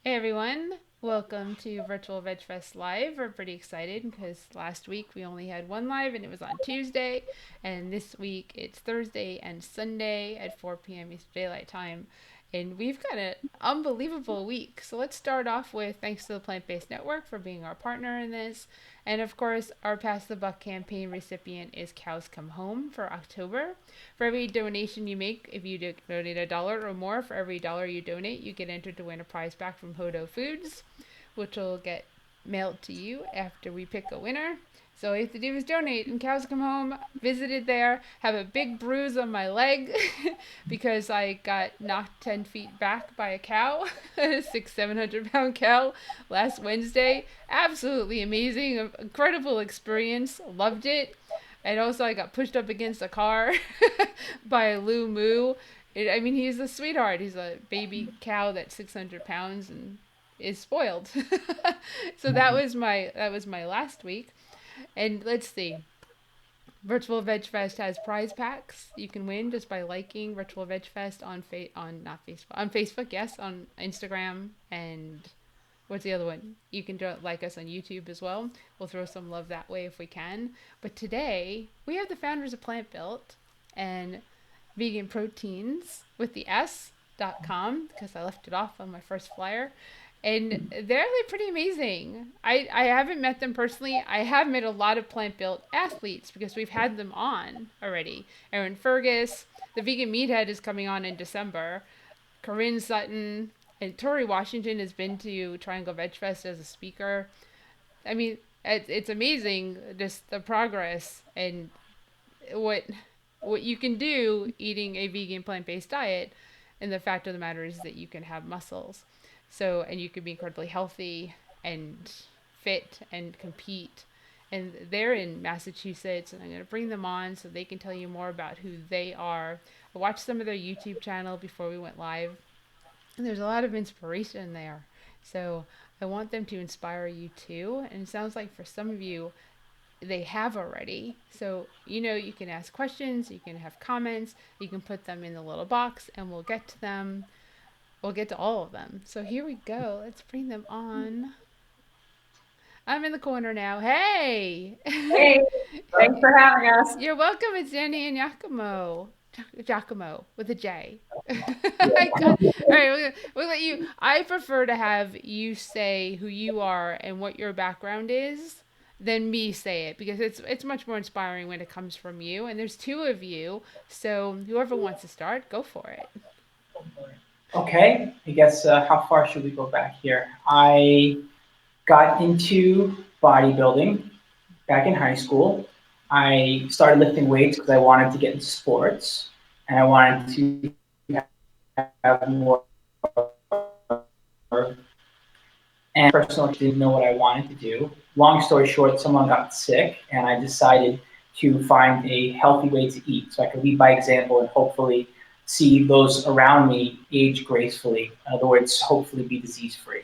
Hey everyone, welcome to Virtual Veg Fest Live. We're pretty excited because last week we only had one live and it was on Tuesday, and this week it's Thursday and Sunday at 4 p.m. Eastern Daylight Time. And we've got an unbelievable week. So let's start off with thanks to the Plant Based Network for being our partner in this. And of course, our Pass the Buck campaign recipient is Cows Come Home for October. For every donation you make, if you donate $1 or more, for every dollar you donate, you get entered to win a prize back from Hodo Foods, which will get mailed to you after we pick a winner. So all you have to do is donate, and Cows Come Home visited there, have a big bruise on my leg because I got knocked 10 feet back by a cow, a 700 pound cow last Wednesday. Absolutely amazing, incredible experience. Loved it. And also, I got pushed up against a car by Lou Moo. I mean, he's a sweetheart. He's a baby cow that's 600 pounds and is spoiled. So that was my last week. And let's see. Virtual Veg Fest has prize packs you can win just by liking Virtual Veg Fest on not Facebook on Facebook, yes, on Instagram, and what's the other one? You can like us on YouTube as well. We'll throw some love that way if we can. But today we have the founders of Plantbuilt and VeganProteins with the S.com because I left it off on my first flyer. And they're like pretty amazing. I haven't met them personally. I have met a lot of plant built athletes because we've had them on already. Aaron Fergus, the vegan meathead is coming on in December. Corinne Sutton, and Tori Washington has been to Triangle Veg Fest as a speaker. I mean, it's amazing just the progress and what what you can do eating a vegan plant-based diet, and the fact of the matter is that you can have muscles, so, and you can be incredibly healthy and fit and compete. And they're in Massachusetts, and I'm going to bring them on so they can tell you more about who they are. I watched some of their YouTube channel before we went live, and there's a lot of inspiration there. So I want them to inspire you too. And it sounds like for some of you, they have already. So, you can ask questions, you can have comments, you can put them in the little box, and we'll get to them. We'll get to all of them. So here we go. Let's bring them on. I'm in the corner now. Hey! Hey, thanks for having us. You're welcome. It's Dani and Giacomo. Giacomo with a J. I got, all right, we'll let you. I prefer to have you say who you are and what your background is than me say it because it's much more inspiring when it comes from you. And there's two of you, so whoever wants to start, go for it. Okay, I guess how far should we go back here? I got into bodybuilding back in high school. I started lifting weights because I wanted to get into sports and I wanted to have more. And personally, didn't know what I wanted to do. Long story short, someone got sick, and I decided to find a healthy way to eat so I could lead by example and hopefully see those around me age gracefully. In other words, hopefully be disease free.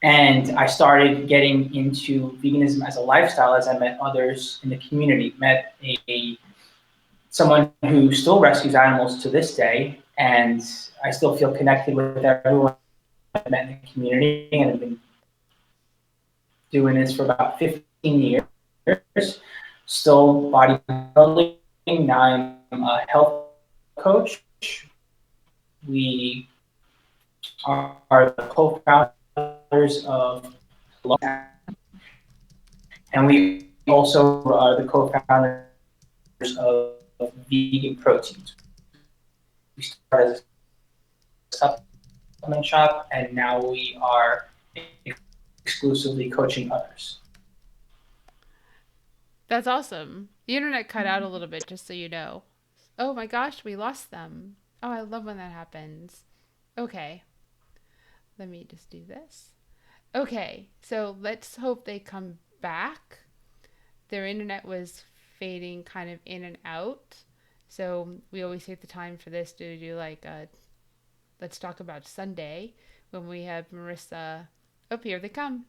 And I started getting into veganism as a lifestyle as I met others in the community, met someone who still rescues animals to this day, and I still feel connected with everyone I met in the community and have been doing this for about 15 years, still bodybuilding. Now I'm a health coach. We are the co-founders of, and we also are the co-founders of Vegan Proteins. We started as a supplement shop, and now we are exclusively coaching others. That's awesome. The internet cut out a little bit, just so you know. Oh my gosh, we lost them. Oh, I love when that happens. Okay, let me just do this. Okay, so let's hope they come back. Their internet was fading kind of in and out. So we always take the time for this to do like a let's talk about Sunday when we have Marissa. Oh, here they come.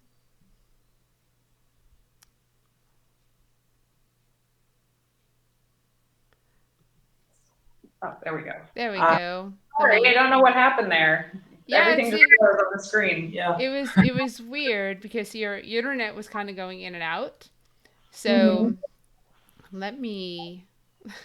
Oh, there we go. There we Uh, go. Let Sorry, I me. don't know what happened there. Yeah, Everything just see, shows on the screen. Yeah. it was weird because your internet was kind of going in and out. Hmm. So let me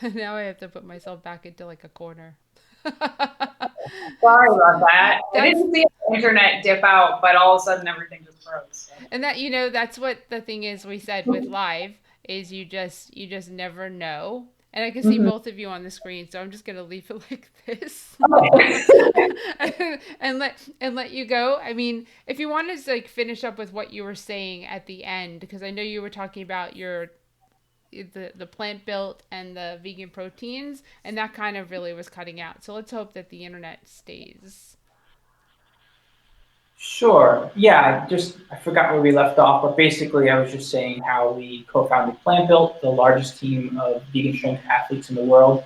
now I have to put myself back into like a corner. Sorry about that. I That's didn't see the internet dip out, but all of a sudden everything just froze. and that that's what the thing is we said with live is you just never know. And I can see Mhm. both of you on the screen, so I'm just gonna leave it like this. Okay. and let you go. I mean, if you wanted to like finish up with what you were saying at the end, because I know you were talking about the plant built and the vegan proteins, and that kind of really was cutting out. So let's hope that the internet stays. Sure. Yeah, I forgot where we left off, but basically I was just saying how we co-founded Plantbuilt, the largest team of vegan strength athletes in the world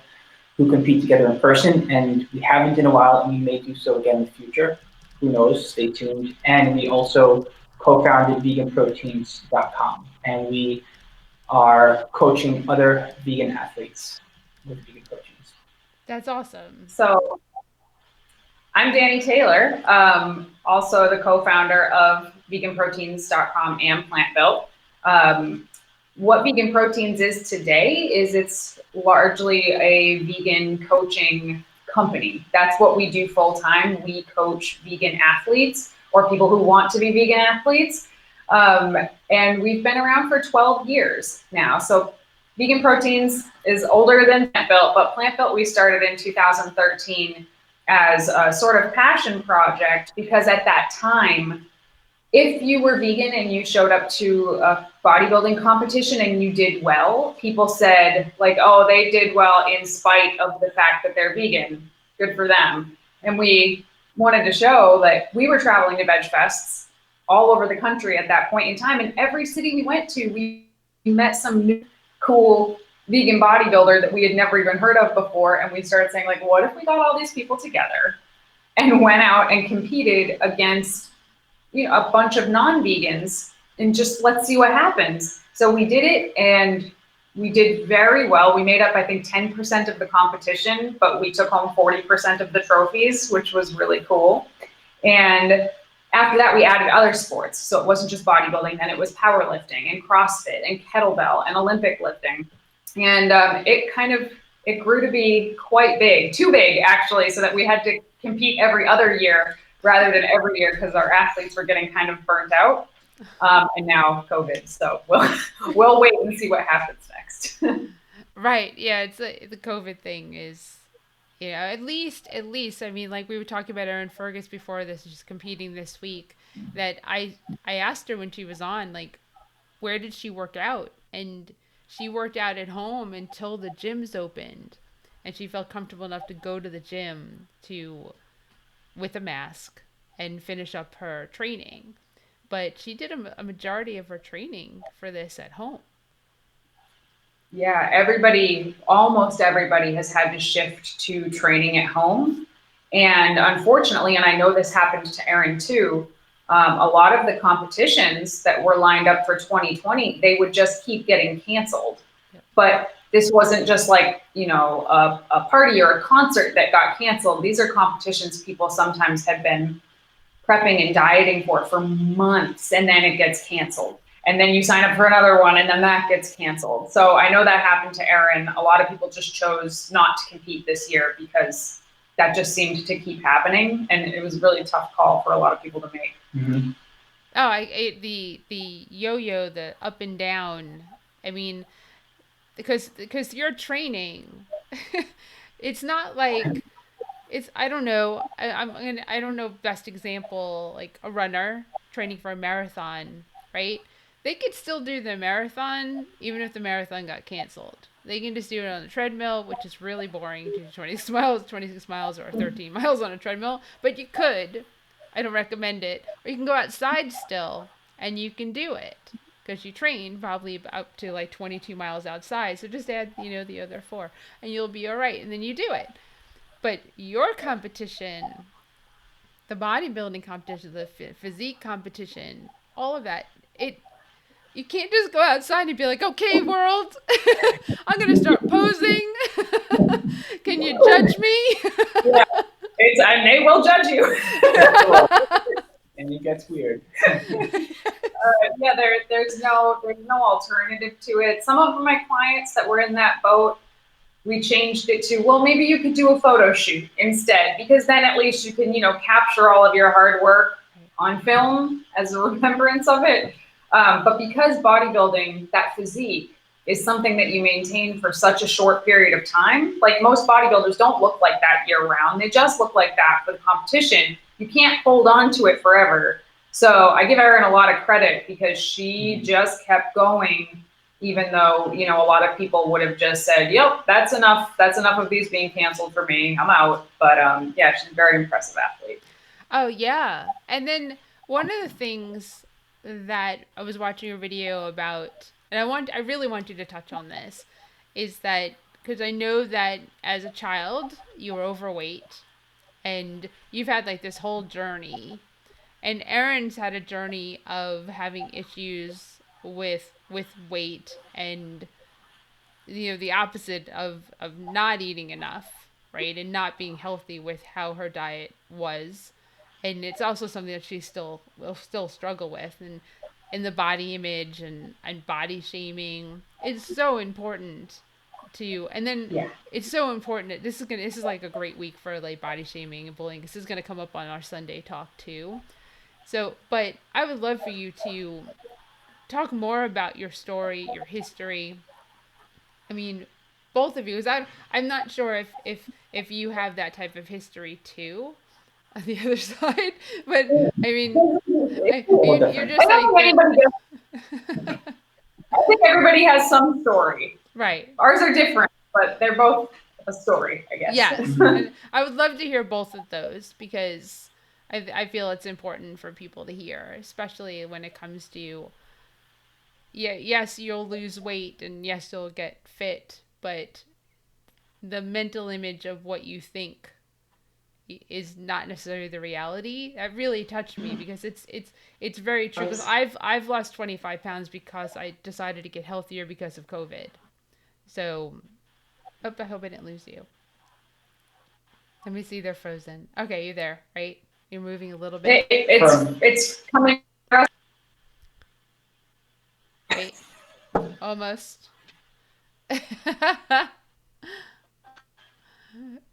who compete together in person, and we haven't in a while, and we may do so again in the future. Who knows? Stay tuned. And we also co-founded VeganProteins.com, and we are coaching other vegan athletes with vegan proteins. That's awesome. So I'm Dani Taylor, also the co-founder of VeganProteins.com and Plantbuilt. What Vegan Proteins is today is it's largely a vegan coaching company. That's what we do full time. We coach vegan athletes or people who want to be vegan athletes. Um, and we've been around for 12 years now. So Vegan Proteins is older than Plantbuilt, but Plantbuilt we started in 2013 as a sort of passion project because at that time, if you were vegan and you showed up to a bodybuilding competition and you did well, people said like, oh, they did well in spite of the fact that they're vegan. Good for them. And we wanted to show that we were traveling to veg fests all over the country at that point in time. And every city we went to, we met some new cool vegan bodybuilder that we had never even heard of before. And we started saying like, what if we got all these people together and went out and competed against a bunch of non-vegans and just let's see what happens. So we did it and we did very well. We made up, I think, 10% of the competition, but we took home 40% of the trophies, which was really cool. And after that, we added other sports. So it wasn't just bodybuilding, then it was powerlifting and CrossFit and kettlebell and Olympic lifting. And it grew to be quite big, too big actually, so that we had to compete every other year rather than every year because our athletes were getting kind of burnt out. And now COVID, so we'll wait and see what happens next. Right. Yeah, the COVID thing is at least I mean like we were talking about Erin Fergus before this just competing this week that I asked her when she was on like where did she work out? And she worked out at home until the gyms opened. And she felt comfortable enough to go to the gym to with a mask and finish up her training. But she did a majority of her training for this at home. Yeah, almost everybody has had to shift to training at home. And unfortunately, and I know this happened to Erin too, a lot of the competitions that were lined up for 2020, they would just keep getting canceled. Yep. But this wasn't just like, a party or a concert that got canceled. These are competitions people sometimes have been prepping and dieting for months, and then it gets canceled. And then you sign up for another one, and then that gets canceled. So I know that happened to Erin. A lot of people just chose not to compete this year because that just seemed to keep happening, and it was a really tough call for a lot of people to make. Mm-hmm. Oh, the yo-yo, the up and down. I mean, because you're training, it's not like it's I don't know. I don't know best example like a runner training for a marathon, right? They could still do the marathon even if the marathon got canceled. They can just do it on the treadmill, which is really boring to do 26 miles or 13 miles on a treadmill, but you could. I don't recommend it. Or you can go outside still and you can do it because you train probably up to like 22 miles outside. So just add, the other four and you'll be all right. And then you do it. But your competition, the bodybuilding competition, the physique competition, all of that, you can't just go outside and be like, okay, world, I'm going to start posing. Can you judge me? Yeah, And they will judge you. And it gets weird. Yeah, there's no alternative to it. Some of my clients that were in that boat, we changed it to, well, maybe you could do a photo shoot instead, because then at least you can, capture all of your hard work on film as a remembrance of it. But because bodybuilding, that physique, is something that you maintain for such a short period of time, like most bodybuilders don't look like that year round. They just look like that for the competition. You can't hold on to it forever. So I give Erin a lot of credit because she just kept going, even though, a lot of people would have just said, yep, that's enough. That's enough of these being canceled for me. I'm out. But yeah, she's a very impressive athlete. Oh, yeah. And then one of the things that I was watching a video about, and I really want you to touch on this, is that because I know that as a child you were overweight and you've had like this whole journey, and Erin's had a journey of having issues with weight and the opposite of not eating enough, right, and not being healthy with how her diet was. And it's also something that she will still struggle with, and in the body image and body shaming is so important to you. And then it's so important that this is like a great week for like body shaming and bullying. This is going to come up on our Sunday talk too. So, but I would love for you to talk more about your story, your history. I mean, both of you, because I'm not sure if you have that type of history too on the other side, but I mean, you're just I like I think everybody has some story. Right. Ours are different, but they're both a story, I guess. Yes. And I would love to hear both of those because I feel it's important for people to hear, especially when it comes to, yes, you'll lose weight and yes, you'll get fit, but the mental image of what you think is not necessarily the reality. That really touched me because it's very true. Because I've lost 25 pounds because I decided to get healthier because of COVID. So, I hope I didn't lose you. Let me see, they're frozen. Okay, you're there, right? You're moving a little bit. It's coming. Wait, almost.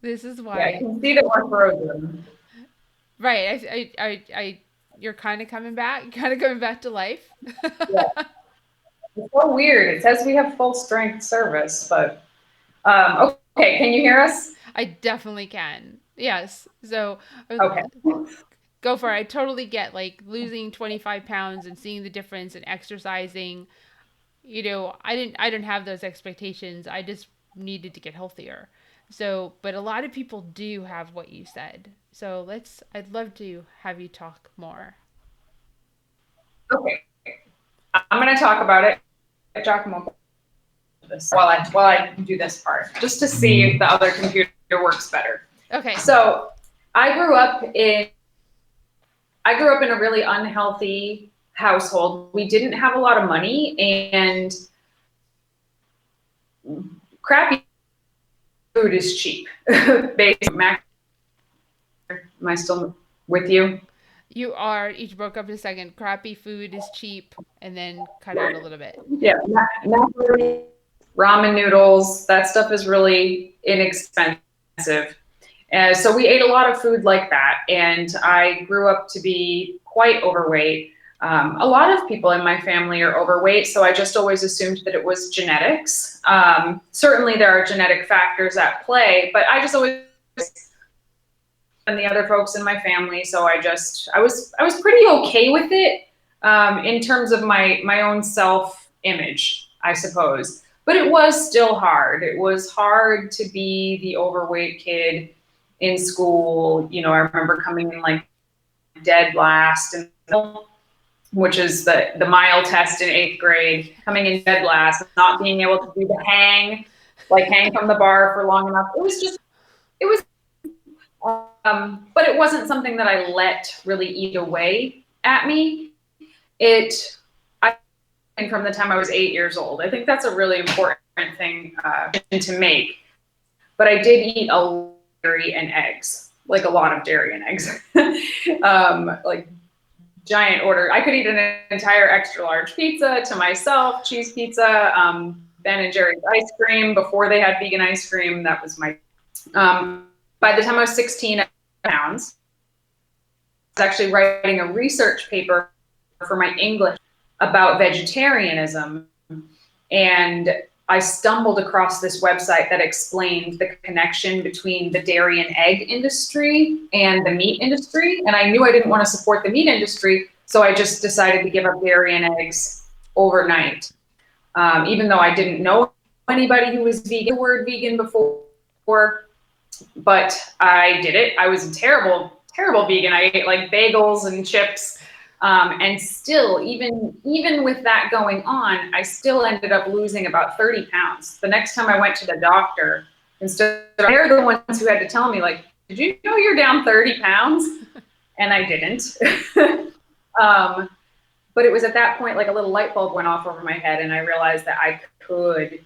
This is why. Yeah, I can see that we're frozen. Right. You're kind of coming back. Kind of coming back to life. Yeah. It's so weird. It says we have full strength service, but okay. Can you hear us? I definitely can. Yes. So okay. Go for it. I totally get like losing 25 pounds and seeing the difference and exercising. I didn't have those expectations. I just needed to get healthier. So, but a lot of people do have what you said. So I'd love to have you talk more. Okay. I'm going to talk about it, Giacomo, while I do this part, just to see if the other computer works better. Okay. So I grew up in a really unhealthy household. We didn't have a lot of money and crappy food is cheap. Basically, am I still with you? You are. You broke up in a second. Crappy food is cheap, and then cut out a little bit. Yeah, macaroni, ramen noodles, that stuff is really inexpensive. So we ate a lot of food like that, and I grew up to be quite overweight. A lot of people in my family are overweight, so I just always assumed that it was genetics. Certainly there are genetic factors at play, but I just always and the other folks in my family, so I was pretty okay with it in terms of my own self-image, I suppose. But it was still hard. It was hard to be the overweight kid in school. I remember coming in like dead last, which is the mile test in 8th grade, coming in dead last, not being able to do the hang from the bar for long enough. But it wasn't something that I let really eat away at me. From the time I was 8 years old. I think that's a really important thing to make. But I did eat a lot of dairy and eggs. like a lot of dairy and eggs, like giant order. I could eat an entire extra large pizza to myself, cheese pizza, Ben and Jerry's ice cream before they had vegan ice cream. That was my, by the time I was 16 pounds, I was actually writing a research paper for my English about vegetarianism. And I stumbled across this website that explained the connection between the dairy and egg industry and the meat industry. And I knew I didn't want to support the meat industry, so I just decided to give up dairy and eggs overnight. Even though I didn't know anybody who was vegan, the word vegan before, but I did it. I was a terrible vegan. I ate like bagels and chips. And still, even with that going on, I still ended up losing about 30 pounds. The next time I went to the doctor, instead, they're the ones who had to tell me, like, did you know you're down 30 pounds? And I didn't. But it was at that point, like a little light bulb went off over my head, and I realized that I could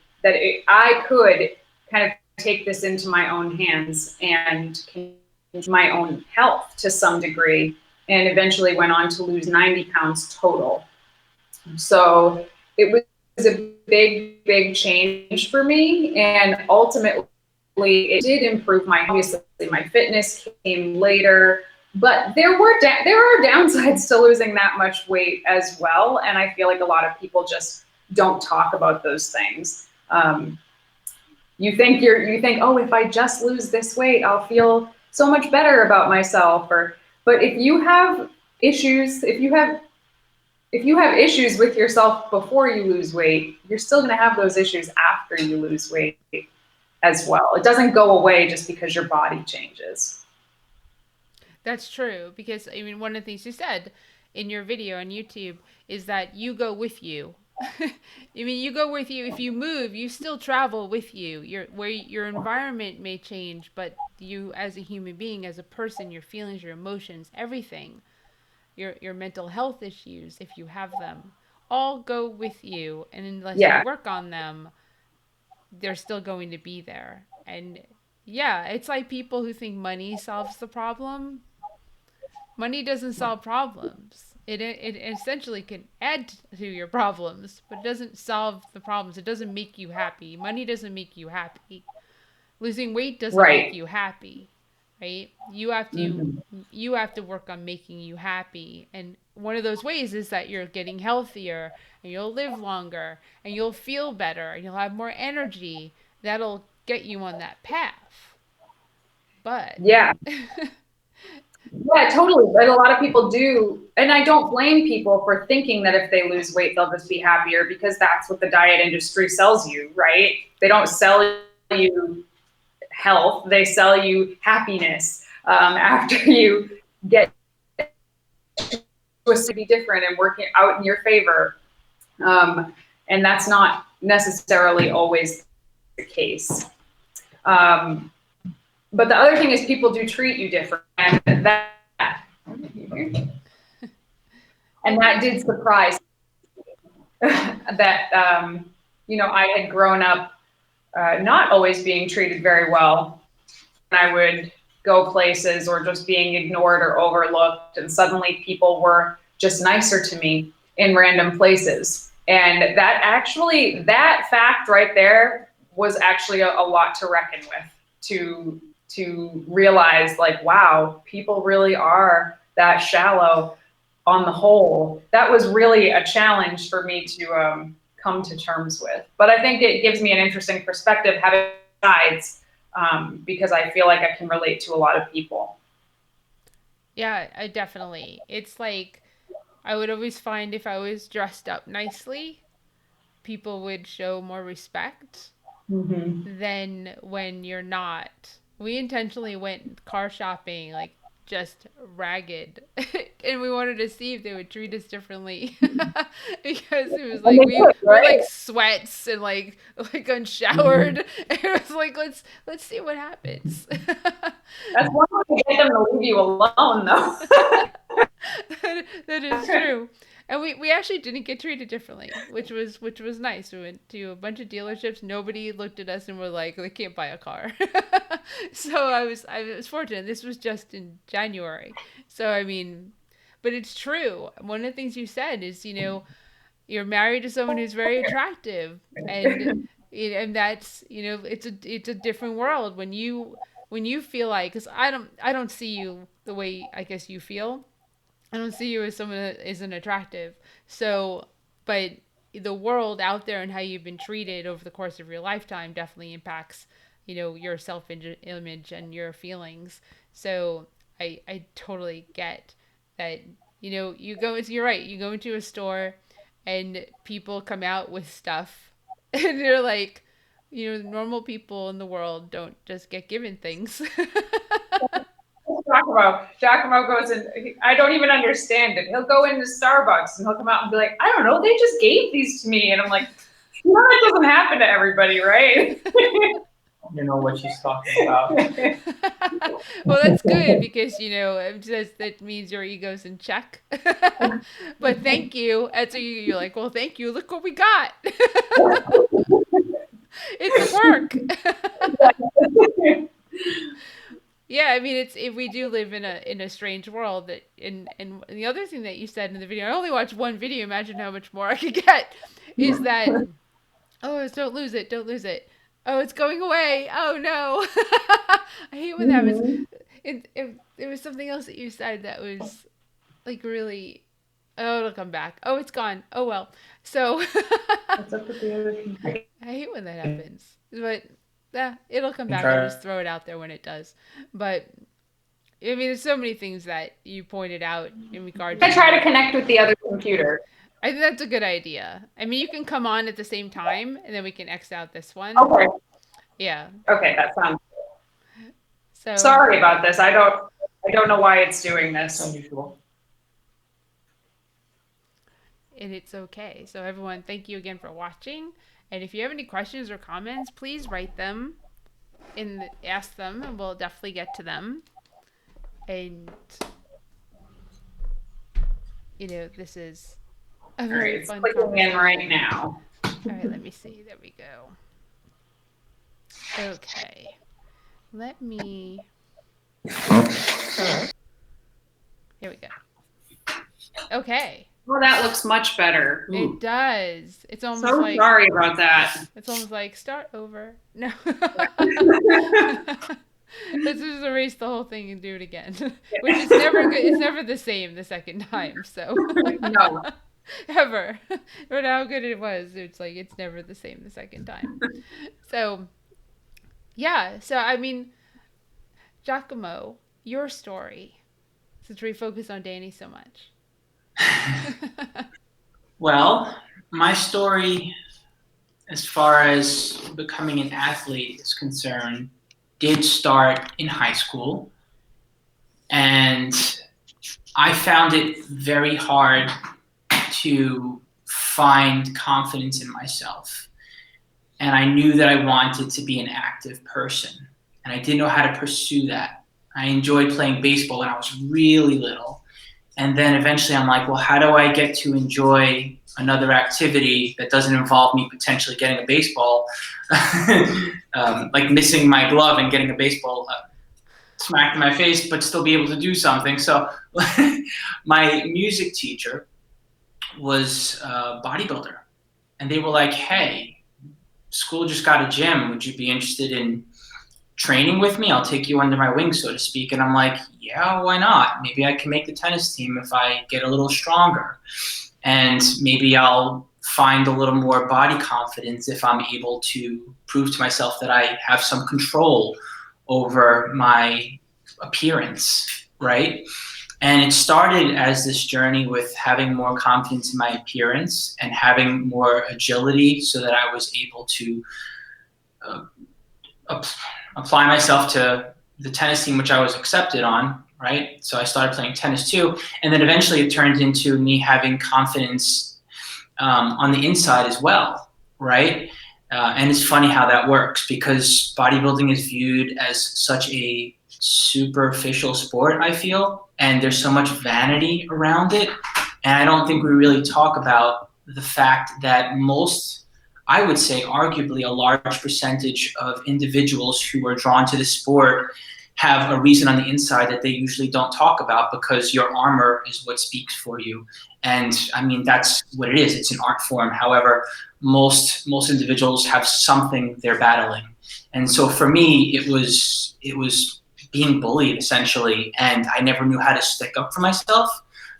kind of take this into my own hands and my own health to some degree, and eventually went on to lose 90 pounds total. So it was a big change for me, and ultimately it did improve obviously my fitness came later, but there are downsides to losing that much weight as well, and I feel like a lot of people just don't talk about those things. You think, oh, if I just lose this weight, I'll feel so much better about myself. But if you have issues, if you have issues with yourself before you lose weight, you're still going to have those issues after you lose weight as well. It doesn't go away just because your body changes. That's true, because I mean, one of the things you said in your video on YouTube is that you go with you. I mean, you go with you. If you move, you still travel with you. Your environment may change, but you as a human being, as a person, your feelings, your emotions, everything, your mental health issues, if you have them, all go with you. And unless you work on them, they're still going to be there. And yeah, it's like people who think money solves the problem. Money doesn't solve problems. It essentially can add to your problems, but it doesn't solve the problems. It doesn't make you happy. Money doesn't make you happy. Losing weight doesn't make you happy, right? You have to work on making you happy. And one of those ways is that you're getting healthier, and you'll live longer, and you'll feel better, and you'll have more energy. That'll get you on that path. But yeah. Yeah, totally. But a lot of people do. And I don't blame people for thinking that if they lose weight, they'll just be happier, because that's what the diet industry sells you, right? They don't sell you health. They sell you happiness after you get to be different and working out in your favor. And that's not necessarily always the case. But the other thing is, people do treat you different, and that did surprise me. That I had grown up not always being treated very well. And I would go places or just being ignored or overlooked, and suddenly people were just nicer to me in random places. And that fact right there was actually a lot to reckon with, to realize, like, wow, people really are that shallow on the whole. That was really a challenge for me to come to terms with. But I think it gives me an interesting perspective having sides, because I feel like I can relate to a lot of people. Yeah, I definitely. It's like I would always find if I was dressed up nicely, people would show more respect than when you're not. We intentionally went car shopping, like, just ragged, and we wanted to see if they would treat us differently, because it was like we were like sweats and like unshowered. And it was like, let's see what happens. That's one way to get them to leave you alone, though. That is true. And we actually didn't get treated differently, which was nice. We went to a bunch of dealerships. Nobody looked at us and were like, they can't buy a car. So I was fortunate. This was just in January. So I mean, but it's true. One of the things you said is, you're married to someone who's very attractive, and that's, it's a different world when you feel like, because I don't see you the way I guess you feel. I don't see you as someone that isn't attractive. So, but the world out there and how you've been treated over the course of your lifetime definitely impacts, your self image and your feelings. So I totally get that, you're right, you go into a store and people come out with stuff and you're like, normal people in the world don't just get given things. Giacomo goes in. I don't even understand it. He'll go into Starbucks and he'll come out and be like, I don't know, they just gave these to me, and I'm like, that doesn't happen to everybody, right? You know what she's talking about. Well, that's good because, that means your ego's in check. But thank you. And so you're like, well, thank you. Look what we got. It's work. Yeah, I mean, if we do live in a strange world, and the other thing that you said in the video, I only watched one video, imagine how much more I could get, is that, oh, don't lose it, don't lose it. Oh, it's going away. Oh no. I hate when that happens. There was something else that you said that was like really, oh, it'll come back. Oh, it's gone. Oh well. So What's up with the other computer? I hate when that happens. But yeah, it'll come back. I'll just throw it out there when it does. But I mean, there's so many things that you pointed out in regards to. I try to connect with the other computer. I think that's a good idea. I mean, you can come on at the same time, and then we can X out this one. Okay. Yeah. Okay, that sounds good. So Sorry about this. I don't know why it's doing this. Unusual. And it's okay. So everyone, thank you again for watching. And if you have any questions or comments, please write them and ask them, and we'll definitely get to them. And this is a very fun clicking in right now. All right, let me see. There we go. Okay. Let me. Here we go. Okay. Well, that looks much better. It does. It's almost So like. sorry about that. It's almost like start over. No. Let's just erase the whole thing and do it again. Which is never good. It's never the same the second time. So. No. Ever. No matter how good it was, it's like it's never the same the second time. So. Yeah. So I mean, Giacomo, your story. Since we focus on Dani so much. Well, my story, as far as becoming an athlete is concerned, did start in high school. And I found it very hard to find confidence in myself. And I knew that I wanted to be an active person. And I didn't know how to pursue that. I enjoyed playing baseball when I was really little. And then eventually I'm like, well, how do I get to enjoy another activity that doesn't involve me potentially getting a baseball, like missing my glove and getting a baseball smacked in my face, but still be able to do something. So my music teacher was a bodybuilder. And they were like, hey, school just got a gym. Would you be interested in training with me? I'll take you under my wing, so to speak. And I'm like, yeah, why not? Maybe I can make the tennis team if I get a little stronger. And maybe I'll find a little more body confidence if I'm able to prove to myself that I have some control over my appearance, right? And it started as this journey with having more confidence in my appearance and having more agility so that I was able to apply myself to the tennis team, which I was accepted on, right? So I started playing tennis too. And then eventually it turned into me having confidence on the inside as well, right? And it's funny how that works because bodybuilding is viewed as such a superficial sport, I feel, and there's so much vanity around it. And I don't think we really talk about the fact that most, I would say arguably a large percentage of individuals who are drawn to the sport have a reason on the inside that they usually don't talk about, because your armor is what speaks for you. And I mean, that's what it is. It's an art form. However, most individuals have something they're battling. And so for me, it was being bullied essentially, and I never knew how to stick up for myself.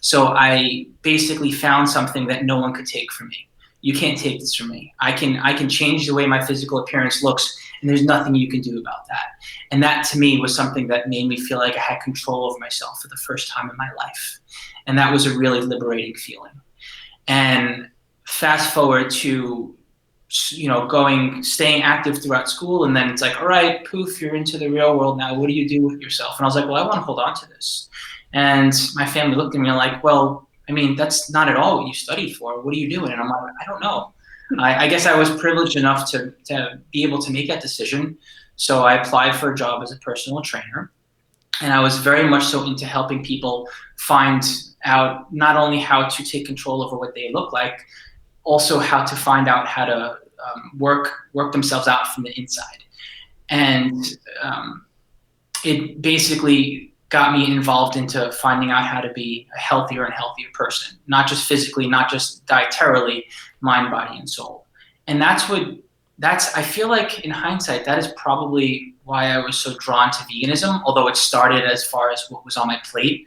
So I basically found something that no one could take from me. You can't take this from me. I can change the way my physical appearance looks, and there's nothing you can do about that. And that to me was something that made me feel like I had control over myself for the first time in my life. And that was a really liberating feeling. And fast forward to, staying active throughout school, and then it's like, all right, poof, you're into the real world now. What do you do with yourself? And I was like, well, I want to hold on to this. And my family looked at me like, well, I mean, that's not at all what you studied for. What are you doing? And I'm like, I don't know. I guess I was privileged enough to be able to make that decision. So I applied for a job as a personal trainer. And I was very much so into helping people find out not only how to take control over what they look like, also how to find out how to work themselves out from the inside. And it basically got me involved into finding out how to be a healthier and healthier person, not just physically, not just dietarily, mind, body, and soul. And I feel like in hindsight, that is probably why I was so drawn to veganism, although it started as far as what was on my plate.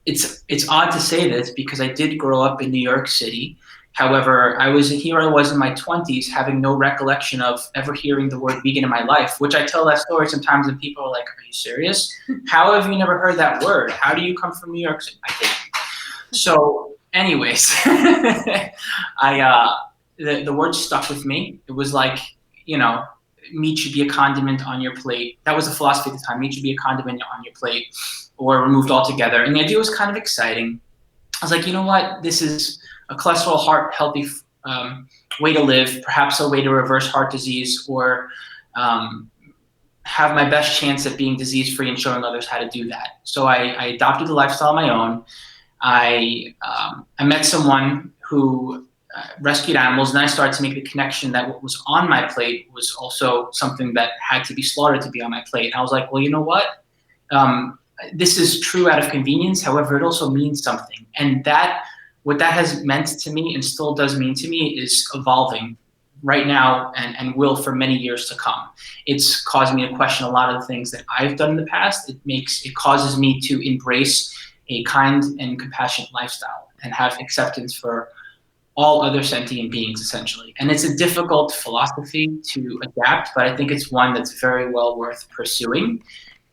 It's odd to say this because I did grow up in New York City. However, I was in my 20s having no recollection of ever hearing the word vegan in my life, which I tell that story sometimes and people are like, are you serious? How have you never heard that word? How do you come from New York City? I didn't. So anyways, the word stuck with me. It was like, meat should be a condiment on your plate. That was the philosophy at the time. Meat should be a condiment on your plate or removed altogether. And the idea was kind of exciting. I was like, you know what? This is a cholesterol, heart healthy way to live, perhaps a way to reverse heart disease or have my best chance at being disease free and showing others how to do that. So I adopted the lifestyle on my own. I met someone who rescued animals, and I started to make the connection that what was on my plate was also something that had to be slaughtered to be on my plate. And I was like, well, you know what? This is true out of convenience. However, it also means something. And what that has meant to me and still does mean to me is evolving right now and will for many years to come. It's caused me to question a lot of the things that I've done in the past. It causes me to embrace a kind and compassionate lifestyle and have acceptance for all other sentient beings, essentially. And it's a difficult philosophy to adapt, but I think it's one that's very well worth pursuing.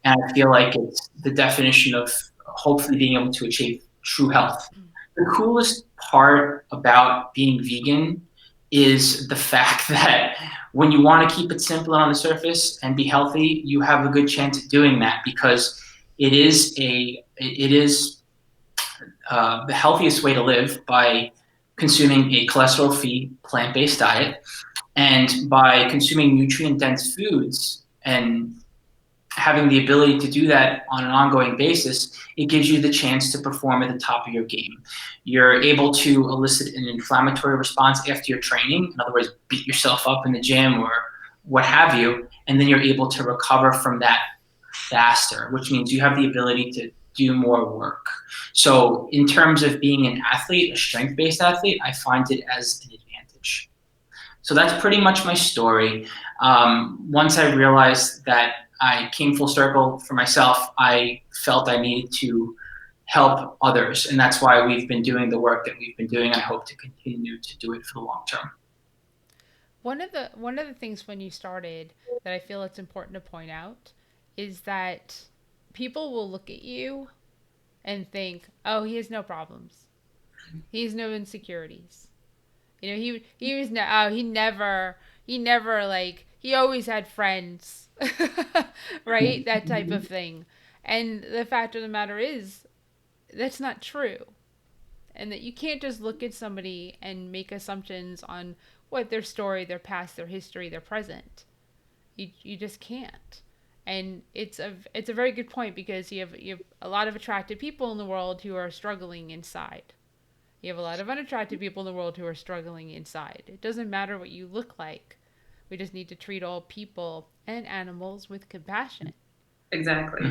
And I feel like it's the definition of hopefully being able to achieve true health. The coolest part about being vegan is the fact that when you want to keep it simple and on the surface and be healthy, you have a good chance at doing that, because it is the healthiest way to live by consuming a cholesterol-free plant-based diet, and by consuming nutrient-dense foods and having the ability to do that on an ongoing basis, it gives you the chance to perform at the top of your game. You're able to elicit an inflammatory response after your training, in other words, beat yourself up in the gym or what have you, and then you're able to recover from that faster, which means you have the ability to do more work. So in terms of being an athlete, a strength-based athlete, I find it as an advantage. So that's pretty much my story. Once I realized that I came full circle for myself, I felt I needed to help others. And that's why we've been doing the work that we've been doing. I hope to continue to do it for the long term. One of the things when you started that I feel it's important to point out is that people will look at you and think, "Oh, he has no problems. He has no insecurities." He was no, oh, he never like he always had friends, right? That type of thing. And the fact of the matter is, that's not true. And that you can't just look at somebody and make assumptions on what their story, their past, their history, their present. You just can't. And it's a very good point, because you have a lot of attractive people in the world who are struggling inside. You have a lot of unattractive people in the world who are struggling inside. It doesn't matter what you look like. We just need to treat all people and animals with compassion. Exactly.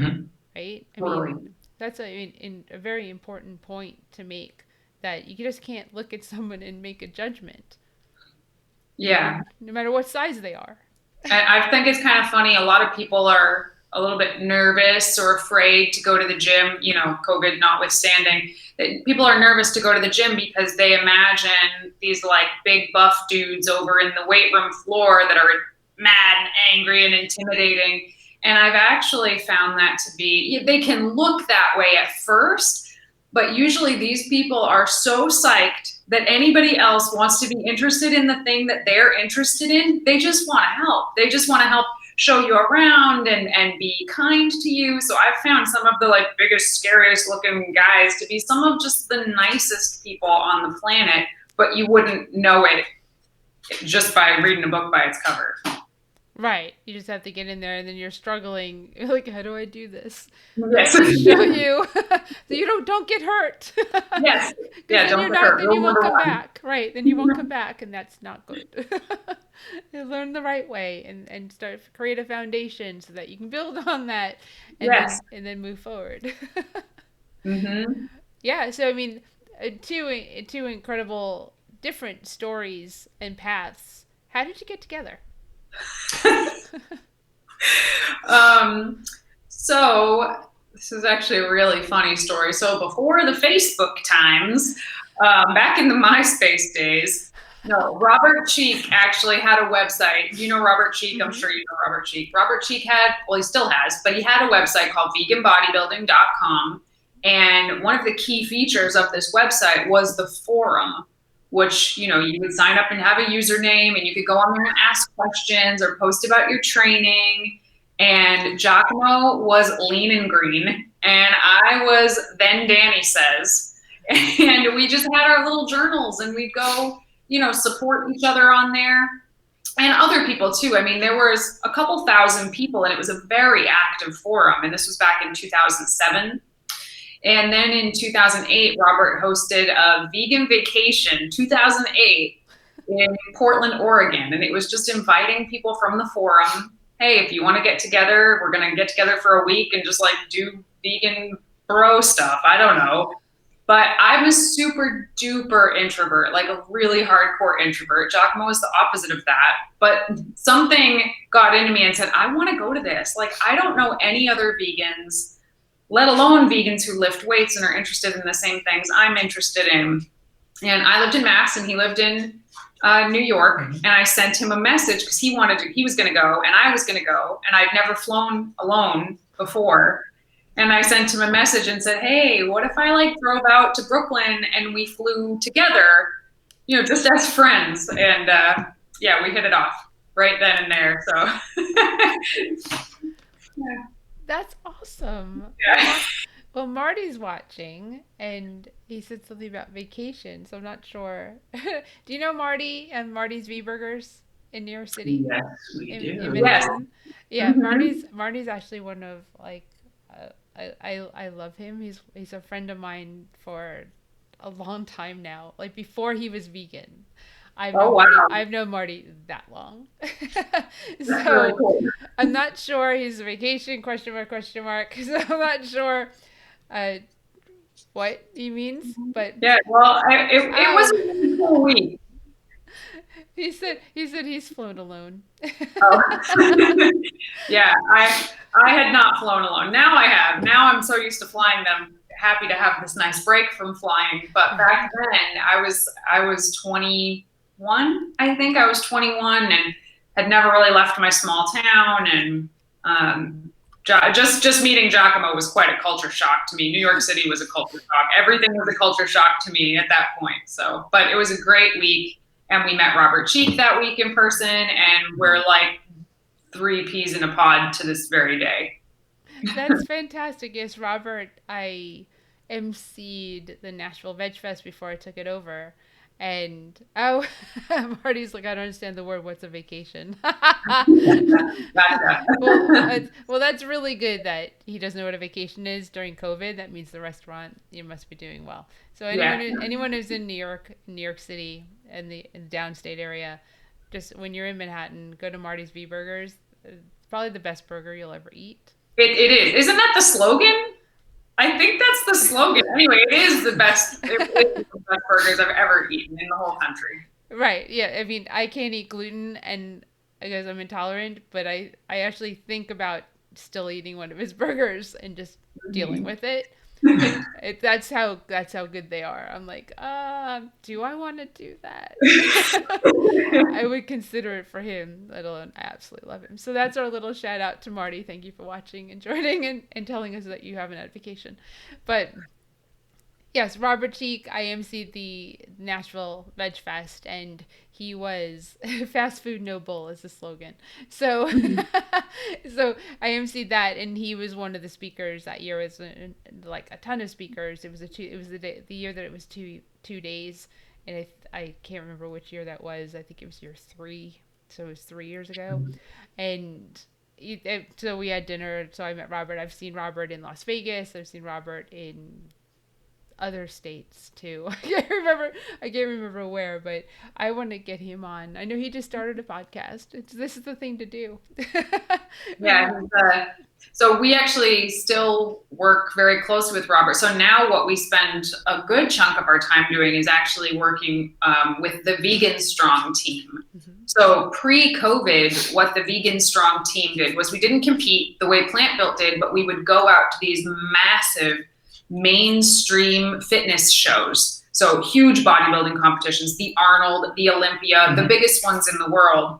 Right? I Totally. mean, that's a very important point to make, that you just can't look at someone and make a judgment. Yeah. No matter what size they are. I think it's kind of funny. A lot of people are a little bit nervous or afraid to go to the gym, you know, COVID notwithstanding. People are nervous to go to the gym because they imagine these like big buff dudes over in the weight room floor that are mad and angry and intimidating. And I've actually found that to be, they can look that way at first, but usually these people are so psyched that anybody else wants to be interested in the thing that they're interested in. They just want to help. They just want to help show you around and be kind to you. So I've found some of the like biggest, scariest looking guys to be some of just the nicest people on the planet, but you wouldn't know it just by reading a book by its cover. Right. You just have to get in there, and then you're struggling. You're like, how do I do this? Yes. Show you so you don't get hurt. Yes. Yeah, then then you won't come back. Right. Then you won't come back, and that's not good. You learn the right way and start create a foundation so that you can build on that and then move forward. Yeah, so I mean, two incredible different stories and paths. How did you get together? So this is actually a really funny story. So before the Facebook times, back in the MySpace days, no, Robert Cheek actually had a website. You know Robert Cheek? I'm sure you know Robert Cheek. Robert Cheek had, well, he still has, but he had a website called VeganBodybuilding.com. And one of the key features of this website was the forum, which, you know, you would sign up and have a username and you could go on there and ask questions or post about your training. And Giacomo was lean and green, and I was then Dani says. And we just had our little journals and we'd go, you know, support each other on there and other people too. I mean, there was a couple thousand people and it was a very active forum. And this was back in 2007. And then in 2008, Robert hosted a vegan vacation, 2008, in Portland, Oregon. And it was just inviting people from the forum. Hey, if you want to get together, we're going to get together for a week and just like do vegan bro stuff. I don't know. But I'm a super duper introvert, like a really hardcore introvert. Giacomo was the opposite of that. But something got into me and said, I want to go to this. Like, I don't know any other vegans, let alone vegans who lift weights and are interested in the same things I'm interested in. And I lived in Mass and he lived in New York. And I sent him a message because he was going to go and I was going to go. And I'd never flown alone before. And I sent him a message and said, hey, what if I like drove out to Brooklyn and we flew together, you know, just as friends. And yeah, we hit it off right then and there. So yeah. That's awesome. Yeah. Well, Marty's watching and he said something about vacation. So I'm not sure. Do you know Marty and Marty's V-Burgers in New York City? Yes, we do. Yes. Yeah, Marty's actually one of like, I love him. He's a friend of mine for a long time now. Like before he was vegan. I've known Marty that long. So really cool. I'm not sure he's vacation ? So I'm not sure what he means. But yeah, well, it was a cool week. He said he's flown alone. Oh. Yeah, I had not flown alone. Now I have. Now I'm so used to flying that I'm happy to have this nice break from flying. But back then I was 21. I think I was 21 and had never really left my small town. And just meeting Giacomo was quite a culture shock to me. New York City was a culture shock. Everything was a culture shock to me at that point. So, but it was a great week. And we met Robert Cheek that week in person, and we're like 3 peas in a pod to this very day. That's fantastic. Yes, Robert, I emceed the Nashville Veg Fest before I took it over. And Marty's like, I don't understand the word. What's a vacation? Gotcha. Well, that's really good that he doesn't know what a vacation is during COVID. That means the restaurant, you must be doing well. So Yeah. anyone who's in New York City and in the downstate area, just when you're in Manhattan, go to Marty's V Burgers. It's probably the best burger you'll ever eat. It is. Isn't that the slogan? I think that's the slogan. Anyway, it is the best. It is the best burgers I've ever eaten in the whole country. Right. Yeah. I mean, I can't eat gluten and because I'm intolerant, but I actually think about still eating one of his burgers and just dealing with it. That's how good they are. I'm like, do I want to do that? I would consider it for him, let alone I absolutely love him. So that's our little shout out to Marty. Thank you for watching and joining and telling us that you have an vacation. But yes, Robert Cheek, I emceed the Nashville Veg Fest, and he was "Fast food, no bull" is the slogan. So, so I emceed that, and he was one of the speakers that year. It was like a ton of speakers. It was the year that it was two days, and I can't remember which year that was. I think it was year 3, so it was 3 years ago, and. So we had dinner. So I met Robert. I've seen Robert in Las Vegas. I've seen Robert in other states too. I can't remember where, but I want to get him on. I know he just started a podcast. This is the thing to do. Yeah. So we actually still work very close with Robert. So now what we spend a good chunk of our time doing is actually working with the Vegan Strong team. Mm-hmm. So pre-COVID, what the Vegan Strong team did was we didn't compete the way Plantbuilt did, but we would go out to these massive mainstream fitness shows. So huge bodybuilding competitions, the Arnold, the Olympia, the biggest ones in the world.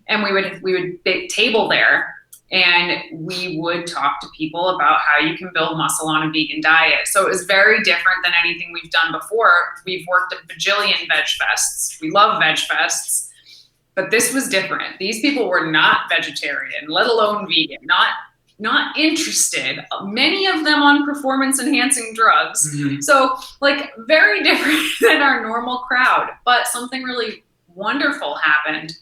And we would table there and we would talk to people about how you can build muscle on a vegan diet. So it was very different than anything we've done before. We've worked at bajillion veg fests. We love veg fests, but this was different. These people were not vegetarian, let alone vegan, not interested, many of them on performance enhancing drugs. Mm-hmm. So like very different than our normal crowd, but something really wonderful happened.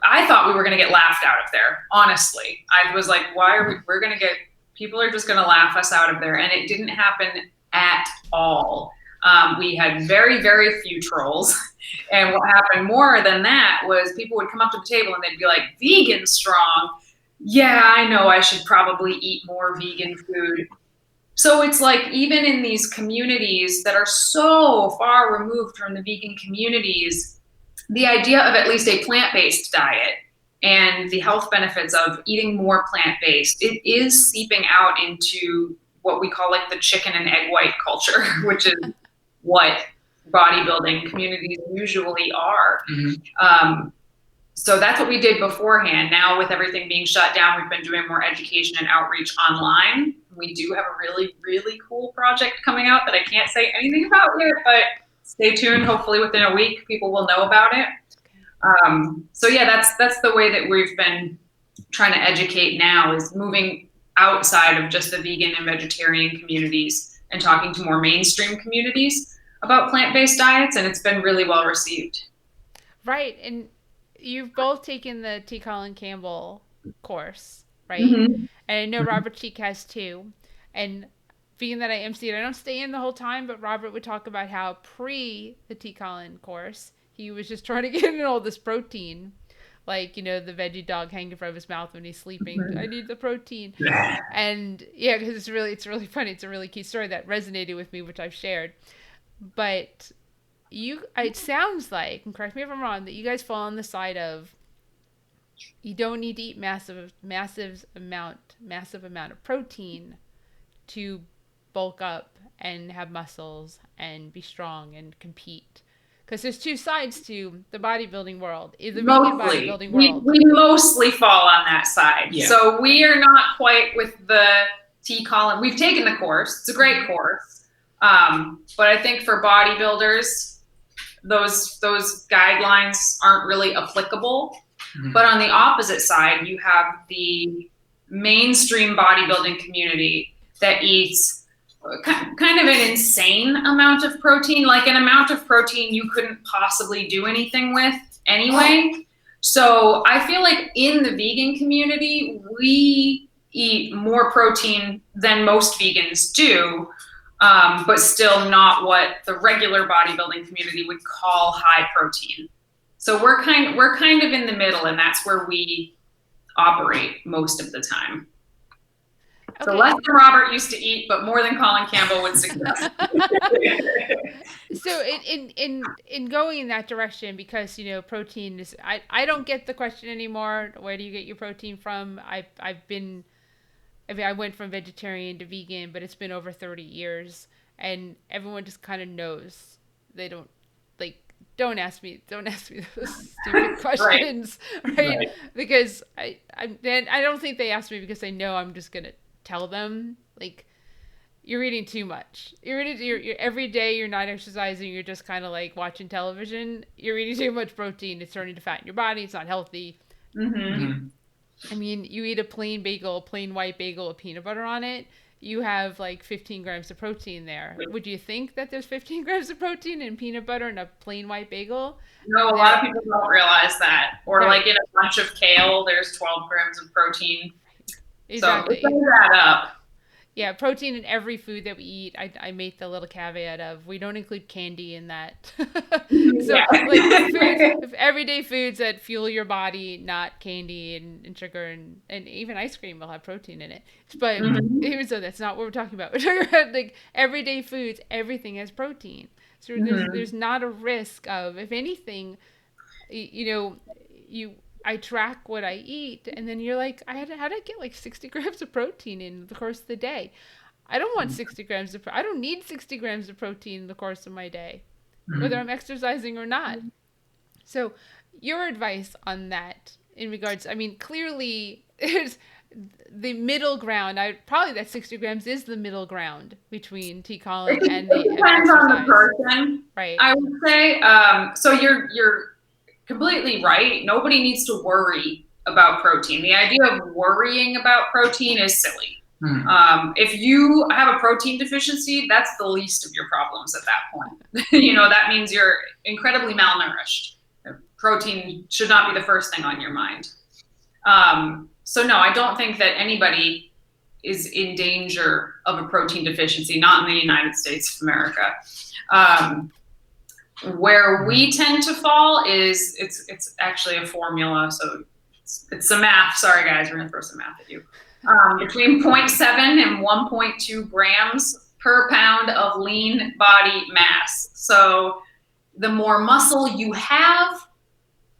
I thought we were going to get laughed out of there. Honestly, I was like, people are just going to laugh us out of there. And it didn't happen at all. We had very, very few trolls. And what happened more than that was people would come up to the table and they'd be like, "Vegan Strong. Yeah, I know I should probably eat more vegan food." So it's like even in these communities that are so far removed from the vegan communities, the idea of at least a plant-based diet and the health benefits of eating more plant-based, it is seeping out into what we call like the chicken and egg white culture, which is what bodybuilding communities usually are. Mm-hmm. So that's what we did beforehand. Now with everything being shut down, we've been doing more education and outreach online. We do have a really, really cool project coming out that I can't say anything about yet, but stay tuned. Hopefully within a week, people will know about it. So yeah, that's the way that we've been trying to educate now, is moving outside of just the vegan and vegetarian communities and talking to more mainstream communities about plant-based diets. And it's been really well received. Right. And you've both taken the T. Colin Campbell course, right? Mm-hmm. And I know Robert Cheek has too. And being that I emceed, I don't stay in the whole time, but Robert would talk about how pre the T. Colin course, he was just trying to get in all this protein. Like, the veggie dog hanging from his mouth when he's sleeping. Mm-hmm. I need the protein. And yeah, because it's really funny. It's a really key story that resonated with me, which I've shared. But it sounds like, and correct me if I'm wrong, that you guys fall on the side of you don't need to eat massive amount of protein to bulk up and have muscles and be strong and compete. Because there's two sides to the bodybuilding world. The vegan bodybuilding world. We mostly fall on that side. Yeah. So we are not quite with the T. Colin. We've taken the course. It's a great course. But I think for bodybuilders, those guidelines aren't really applicable. Mm-hmm. But on the opposite side, you have the mainstream bodybuilding community that eats kind of an insane amount of protein, like an amount of protein you couldn't possibly do anything with anyway. So I feel like in the vegan community, we eat more protein than most vegans do, but still not what the regular bodybuilding community would call high protein. So we're kind of in the middle, and that's where we operate most of the time. Okay. So less than Robert used to eat, but more than Colin Campbell would suggest. So in going in that direction, because protein is, I don't get the question anymore. Where do you get your protein from? I went from vegetarian to vegan, but it's been over 30 years, and everyone just kind of knows. They don't ask me those stupid questions, right? Because I don't think they ask me because they know I'm just gonna tell them, like, you're eating too much. You're every day you're not exercising. You're just kind of like watching television. You're eating too much protein. It's turning to fat in your body. It's not healthy. Mm-hmm. I mean, you eat a plain white bagel with peanut butter on it. You have like 15 grams of protein there. Would you think that there's 15 grams of protein in peanut butter in a plain white bagel? No, a lot of people don't realize that. Or like in a bunch of kale, there's 12 grams of protein. Exactly. So let's that up. Yeah, protein in every food that we eat. I make the little caveat of we don't include candy in that. So like everyday foods that fuel your body, not candy and sugar and even ice cream will have protein in it. But even so, that's not what we're talking about. We're talking about like everyday foods. Everything has protein. So there's not a risk of, if anything, I track what I eat, and then you're like, how did I get like 60 grams of protein in the course of the day? I don't want 60 grams of, I don't need 60 grams of protein in the course of my day, whether I'm exercising or not. So your advice on that in regards, I mean, clearly there's the middle ground. Probably that 60 grams is the middle ground between T. Colin and the depends on the person, right? I would say. So you're completely right. Nobody needs to worry about protein. The idea of worrying about protein is silly. If you have a protein deficiency, that's the least of your problems at that point. That means you're incredibly malnourished. Protein should not be the first thing on your mind. So no, I don't think that anybody is in danger of a protein deficiency, not in the United States of America. Where we tend to fall is it's actually a formula, so it's some math. Sorry guys, we're gonna throw some math at you. Between 0.7 and 1.2 grams per pound of lean body mass. So the more muscle you have,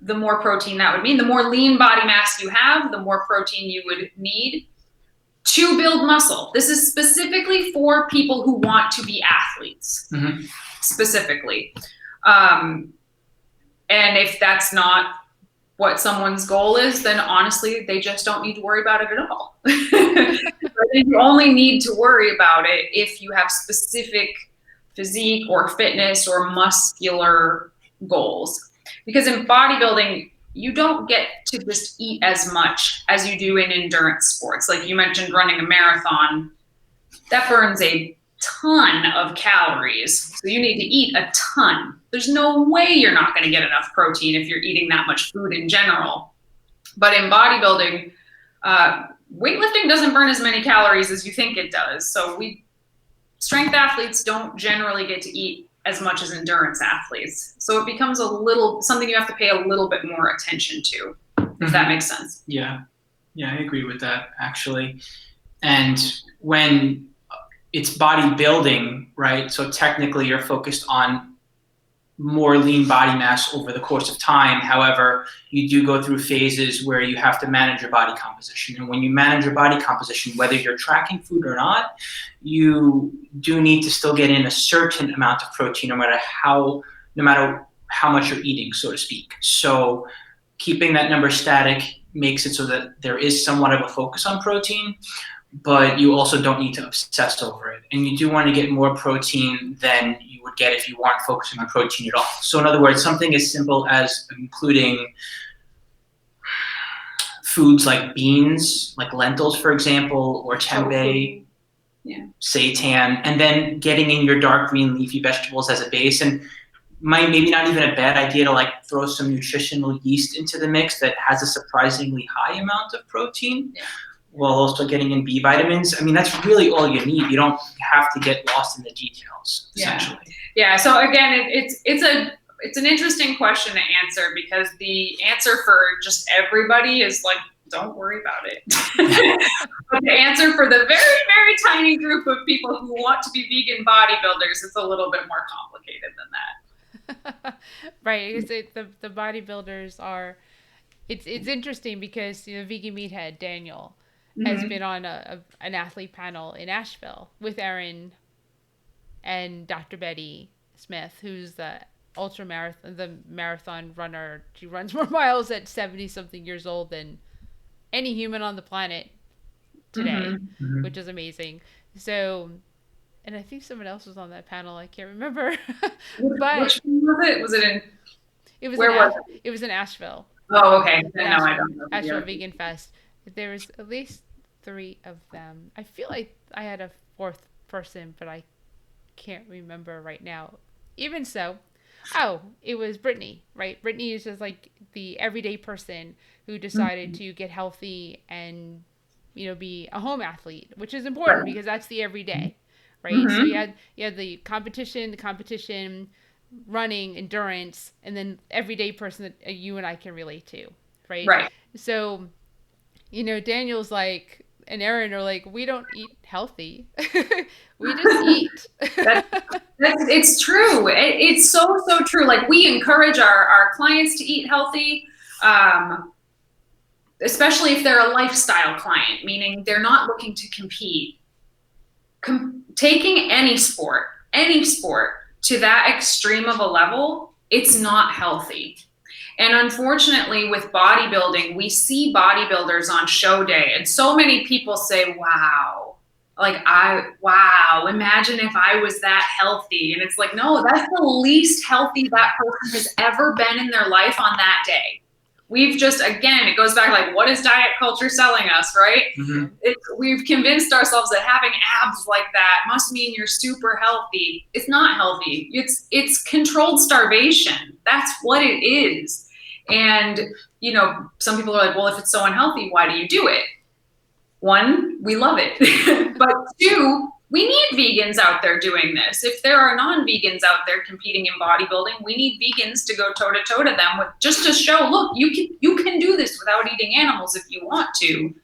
the more protein that would mean. The more lean body mass you have, the more protein you would need to build muscle. This is specifically for people who want to be athletes, specifically. And if that's not what someone's goal is, then honestly, they just don't need to worry about it at all. You only need to worry about it if you have specific physique or fitness or muscular goals. Because in bodybuilding, you don't get to just eat as much as you do in endurance sports. Like you mentioned, running a marathon, that burns a ton of calories. So you need to eat a ton. There's no way you're not going to get enough protein if you're eating that much food in general. But in bodybuilding, weightlifting doesn't burn as many calories as you think it does. So strength athletes don't generally get to eat as much as endurance athletes. So it becomes something you have to pay a little bit more attention to, if that makes sense. Yeah, I agree with that, actually. And when it's bodybuilding, right? So technically you're focused on more lean body mass over the course of time. However, you do go through phases where you have to manage your body composition. And when you manage your body composition, whether you're tracking food or not, you do need to still get in a certain amount of protein, no matter how much you're eating, so to speak. So keeping that number static makes it so that there is somewhat of a focus on protein, but you also don't need to obsess over it. And you do want to get more protein than you would get if you weren't focusing on protein at all. So in other words, something as simple as including foods like beans, like lentils, for example, or tempeh. seitan, and then getting in your dark green leafy vegetables as a base. And maybe not even a bad idea to like throw some nutritional yeast into the mix that has a surprisingly high amount of protein, while also getting in B vitamins. I mean, that's really all you need. You don't have to get lost in the details, essentially. Yeah. So again, it's an interesting question to answer, because the answer for just everybody is like, don't worry about it. But the answer for the very, very tiny group of people who want to be vegan bodybuilders is a little bit more complicated than that. Right. The bodybuilders are. It's interesting because Vegan Meathead Daniel has been on an athlete panel in Asheville with Erin and Dr. Betty Smith, who's the marathon runner. She runs more miles at 70 something years old than any human on the planet today, which is amazing. So, and I think someone else was on that panel. I can't remember. But which one was it? Was it in? It was in Asheville. Oh, okay. No, I don't know. Asheville Vegan Fest. There was at least 3 of them. I feel like I had a 4th person, but I can't remember right now. Even so, it was Brittany, right? Brittany is just like the everyday person who decided to get healthy and, be a home athlete, which is important because that's the everyday, right? So you had the competition, running, endurance, and then everyday person that you and I can relate to, right? Right. So, Daniel's like, and Erin are like, we don't eat healthy. We just eat. It's true. It's so true. Like, we encourage our clients to eat healthy, especially if they're a lifestyle client, meaning they're not looking to compete. Taking any sport to that extreme of a level, it's not healthy. And unfortunately, with bodybuilding, we see bodybuilders on show day, and so many people say, wow, imagine if I was that healthy. And it's like, no, that's the least healthy that person has ever been in their life on that day. We've just, again, it goes back, like, what is diet culture selling us, right? We've convinced ourselves that having abs like that must mean you're super healthy. It's not healthy. It's controlled starvation. That's what it is. And, some people are like, well, if it's so unhealthy, why do you do it? 1, we love it. But 2, we need vegans out there doing this. If there are non-vegans out there competing in bodybuilding, we need vegans to go toe-to-toe to them just to show, look, you can do this without eating animals if you want to.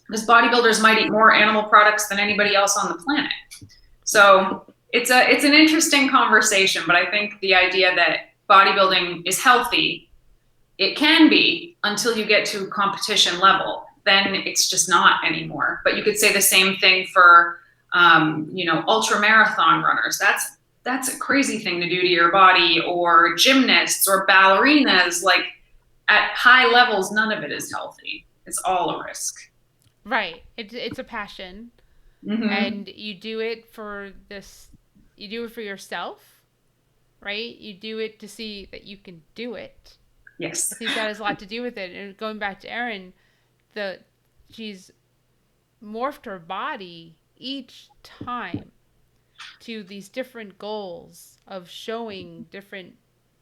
Because bodybuilders might eat more animal products than anybody else on the planet. So it's an interesting conversation, but I think the idea that bodybuilding is healthy, it can be until you get to competition level. Then it's just not anymore. But you could say the same thing for, ultra marathon runners. That's a crazy thing to do to your body, or gymnasts or ballerinas. Like, at high levels, none of it is healthy. It's all a risk. Right. It's a passion, and you do it for this. You do it for yourself, right? You do it to see that you can do it. Yes. I think that has a lot to do with it. And going back to Erin, she's morphed her body each time to these different goals of showing different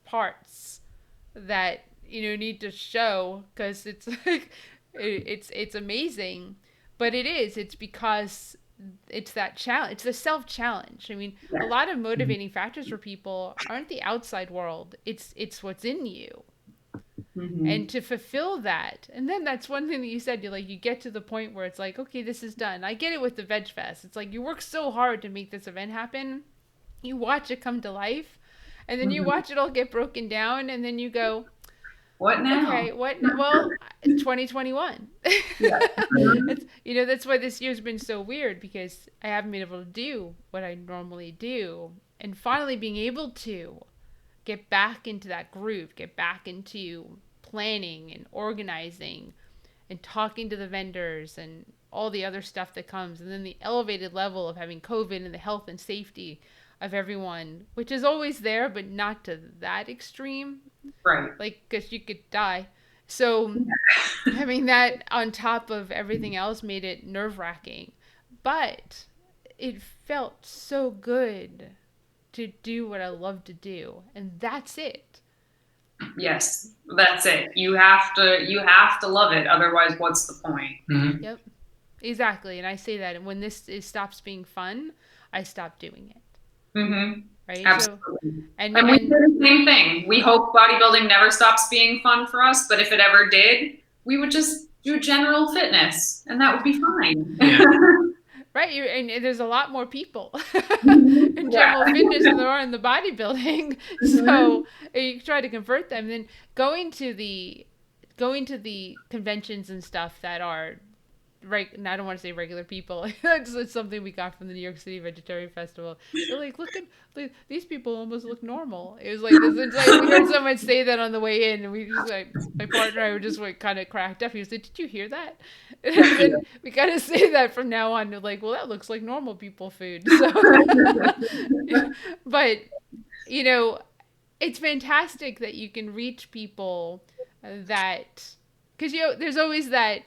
parts that need to show, because it's like it's amazing. But it's because it's that challenge. It's the self-challenge. I mean, a lot of motivating factors for people aren't the outside world. It's what's in you. And to fulfill that. And then that's one thing that you said, you get to the point where it's like, okay, this is done. I get it with the Veg Fest. It's like, you work so hard to make this event happen. You watch it come to life, and then you watch it all get broken down, and then you go, what now? Okay, what? Well, it's 2021. That's why this year's been so weird, because I haven't been able to do what I normally do. And finally being able to get back into that groove, get back into planning and organizing and talking to the vendors and all the other stuff that comes. And then the elevated level of having COVID and the health and safety of everyone, which is always there, but not to that extreme. Right. Like, because you could die. So having that on top of everything else made it nerve-wracking. but it felt so good to do what I love to do, and that's it. Yes, that's it. You have to love it. Otherwise, what's the point? Mm-hmm. Yep, exactly. And I say that when stops being fun, I stop doing it. Mm-hmm. Right. Absolutely. So, And we do the same thing. We hope bodybuilding never stops being fun for us, but if it ever did, we would just do general fitness, and that would be fine. Yeah. Right, and there's a lot more people in Yeah. general fitness than there are in the bodybuilding. So you try to convert them. Then going to the conventions and stuff that are and I don't want to say regular people. It's something we got from the New York City Vegetarian Festival. They're like, look at these people almost look normal. It was like this. It's like we heard someone say that on the way in, and we just like my partner and I were just like kind of cracked up. He was like, "Did you hear that?" And then we kind of say that from now on. We're like, well, that looks like normal people food. So, but it's fantastic that you can reach people that because there's always that.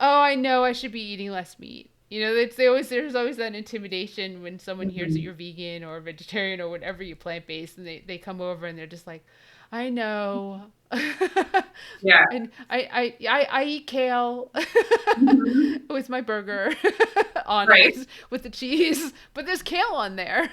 Oh, I know I should be eating less meat. There's always that intimidation when someone hears that you're vegan or vegetarian or whatever you plant-based, and they come over and they're just like, I know. Yeah. And I eat kale with my burger on it with the cheese, but there's kale on there.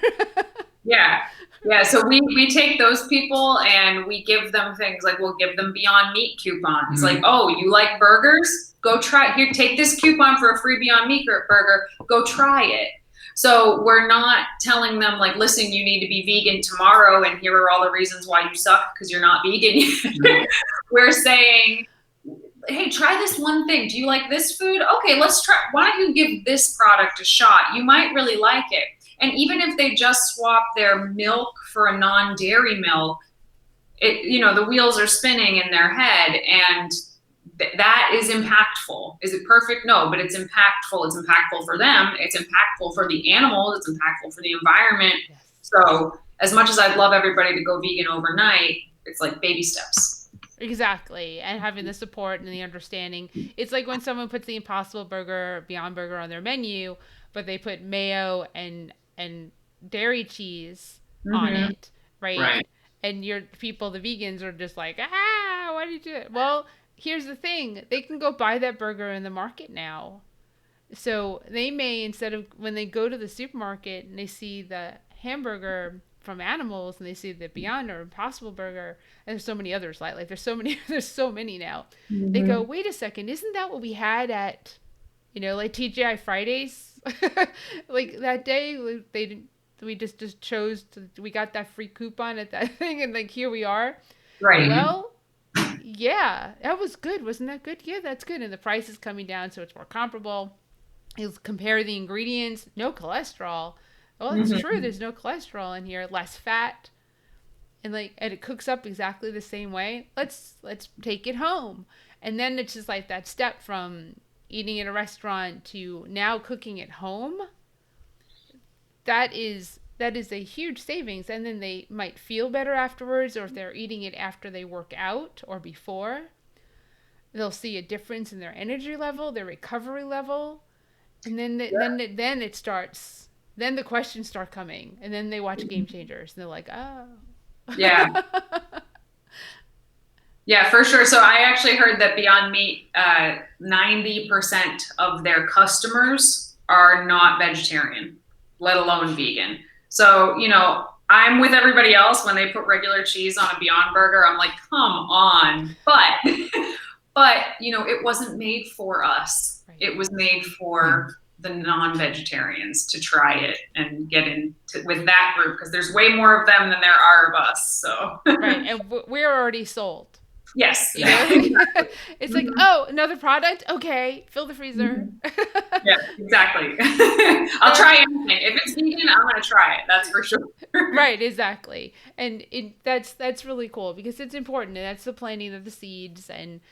Yeah. Yeah. So we take those people and we give them things like we'll give them Beyond Meat coupons. Like, oh, you like burgers? Go try here. Take this coupon for a free Beyond Meat burger. Go try it. So we're not telling them like, listen, you need to be vegan tomorrow, and here are all the reasons why you suck because you're not vegan. We're saying, hey, try this one thing. Do you like this food? Okay, let's try. Why don't you give this product a shot? You might really like it. And even if they just swap their milk for a non-dairy milk, the wheels are spinning in their head, and that is impactful. Is it perfect? No, but it's impactful. It's impactful for them. It's impactful for the animals. It's impactful for the environment. Yes. So as much as I'd love everybody to go vegan overnight, it's like baby steps. Exactly. And having the support and the understanding. It's like when someone puts the Impossible Burger, Beyond Burger on their menu, but they put mayo and dairy cheese on it, right? And the vegans are just like, why did you do it? Well, here's the thing. They can go buy that burger in the market now. So they may, instead of when they go to the supermarket and they see the hamburger from animals and they see the Beyond or Impossible Burger, and there's so many others, like there's so many now. They go, wait a second, isn't that what we had at, like TGI Fridays? Like that day, we just chose we got that free coupon at that thing, and like here we are. Right. Well, yeah, that was good. Wasn't that good? Yeah, that's good. And the price is coming down, so it's more comparable. You compare the ingredients, no cholesterol. Well, that's true. There's no cholesterol in here, less fat, and it cooks up exactly the same way. Let's take it home, and then it's just like that step from eating at a restaurant to now cooking at home. That is a huge savings, and then they might feel better afterwards, or if they're eating it after they work out or before, they'll see a difference in their energy level, their recovery level, and then then it starts. Then the questions start coming, and then they watch Game Changers, and they're like, oh. Yeah. Yeah, for sure. So I actually heard that Beyond Meat, 90% of their customers are not vegetarian, let alone vegan. So, I'm with everybody else when they put regular cheese on a Beyond Burger. I'm like, come on. But it wasn't made for us. Right. It was made for the non-vegetarians to try it and get with that group, because there's way more of them than there are of us. So right, and we're already sold. Yes. It's like, oh, another product? Okay, fill the freezer. Yeah, exactly. I'll try anything. If it's vegan, I'm going to try it. That's for sure. Right, exactly. And that's really cool, because it's important, and that's the planting of the seeds. And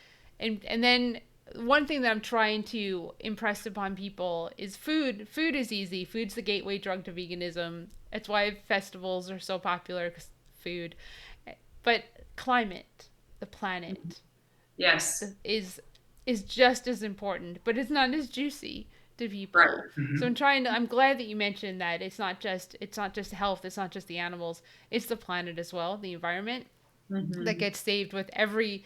then one thing that I'm trying to impress upon people is food. Food is easy. Food's the gateway drug to veganism. That's why festivals are so popular, 'cause food. But climate, the planet, yes, is just as important, but it's not as juicy. to Right. people. So I'm glad that you mentioned that it's not just health, it's not just the animals, it's the planet as well, the environment that gets saved with every